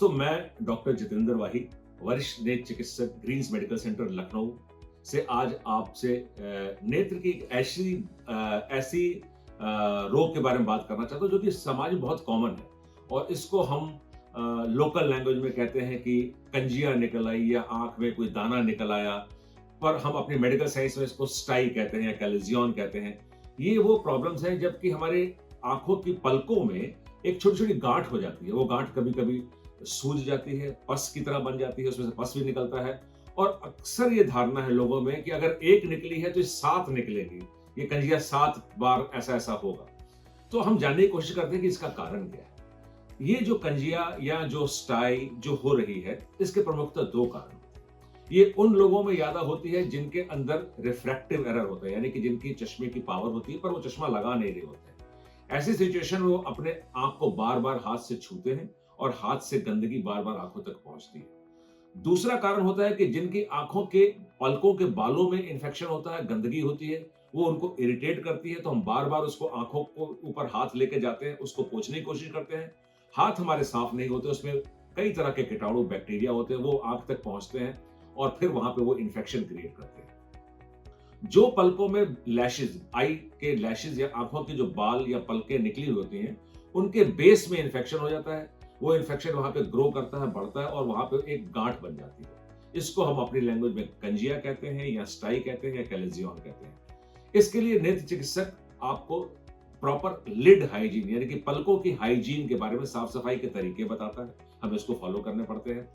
दोस्तों, मैं डॉक्टर जितेंद्र वाही, वरिष्ठ नेत्र चिकित्सक, ग्रीन्स मेडिकल सेंटर लखनऊ से आज आपसे नेत्र की एक ऐसी रोग के बारे में बात करना चाहता हूँ जो कि समाज में बहुत कॉमन है और इसको हम लोकल लैंग्वेज में कहते हैं कि कंजिया निकल आई या आंख में कोई दाना निकल आया, पर हम अपनी मेडिकल साइंस में इसको स्टाई कहते हैं या कैलेजियन कहते हैं। ये वो प्रॉब्लम्स हैं जबकि हमारे आंखों की पलकों में एक छोटी छोटी गांठ हो जाती है। वो गांठ कभी कभी सूज जाती है, पस की तरह बन जाती है, उसमें से पस भी निकलता है और अक्सर ये धारणा है लोगों में कि अगर एक निकली है तो ये 7 निकलेगी, ये कंजिया 7 बार ऐसा ऐसा होगा। तो हम जानने की कोशिश करते हैं कि इसका कारण क्या है। ये जो कंजिया या जो स्टाई जो हो रही है, इसके प्रमुखतः 2 कारण। ये उन लोगों में ज्यादा होती है जिनके अंदर रिफ्रैक्टिव एरर होता है, यानी कि जिनकी चश्मे की पावर होती है पर वो चश्मा लगा नहीं रहे होते हैं। ऐसी सिचुएशन में वो अपने आंख को बार बार हाथ से छूते हैं और हाथ से गंदगी बार बार आंखों तक पहुंचती है। दूसरा कारण होता है कि जिनकी आंखों के पलकों के बालों में इंफेक्शन होता है, गंदगी होती है, वो उनको इरिटेट करती है, तो हम बार बार उसको आंखों को ऊपर हाथ लेके जाते हैं, उसको पोंछने की कोशिश करते हैं। हाथ हमारे साफ नहीं होते, उसमें कई तरह के कीटाणु बैक्टीरिया होते हैं, वो आंख तक पहुंचते हैं और फिर वहां पे वो इंफेक्शन क्रिएट करते हैं। जो पलकों में लैशेज, आई के लैशेज या आंखों की जो बाल या पलकें निकली होती हैं, उनके बेस में इंफेक्शन हो जाता है। वो इंफेक्शन वहां पे ग्रो करता है, बढ़ता है और वहां पे एक गांठ बन जाती है। इसको हम अपनी लैंग्वेज में कंजिया कहते हैं या स्टाई कहते हैं या कैलेजियन कहते हैं। इसके लिए नेत्र चिकित्सक आपको प्रॉपर लिड हाइजीन यानी कि पलकों की हाइजीन के बारे में, साफ सफाई के तरीके बताता है। हमें इसको फॉलो करने पड़ते हैं।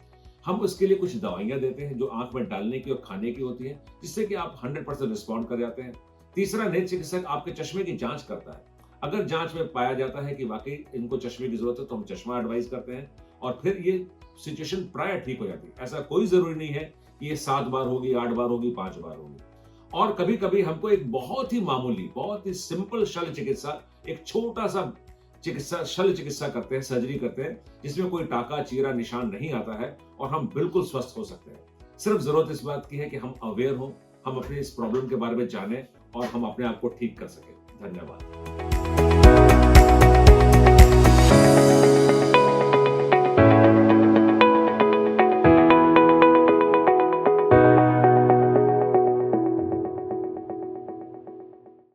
हम उसके लिए कुछ दवाइयां देते हैं जो आंख में डालने की और खाने की होती है, जिससे कि आप 100% रिस्पॉन्ड कर जाते हैं। तीसरा, नेत्र चिकित्सक आपके चश्मे की जांच करता है। अगर जांच में पाया जाता है कि वाकई इनको चश्मे की जरूरत है तो हम चश्मा एडवाइस करते हैं और फिर ये सिचुएशन प्राय ठीक हो जाती है। ऐसा कोई जरूरी नहीं है कि ये 7 बार होगी, 8 बार होगी, 5 बार होगी। और कभी कभी हमको एक बहुत ही मामूली, बहुत ही सिंपल शल्य चिकित्सा, एक छोटा सा शल्य चिकित्सा करते हैं, सर्जरी करते हैं, जिसमें कोई टाका चीरा निशान नहीं आता है और हम बिल्कुल स्वस्थ हो सकते हैं। सिर्फ जरूरत इस बात की है कि हम अवेयर हों, हम अपनी इस प्रॉब्लम के बारे में जानें और हम अपने आप को ठीक कर सकें। धन्यवाद।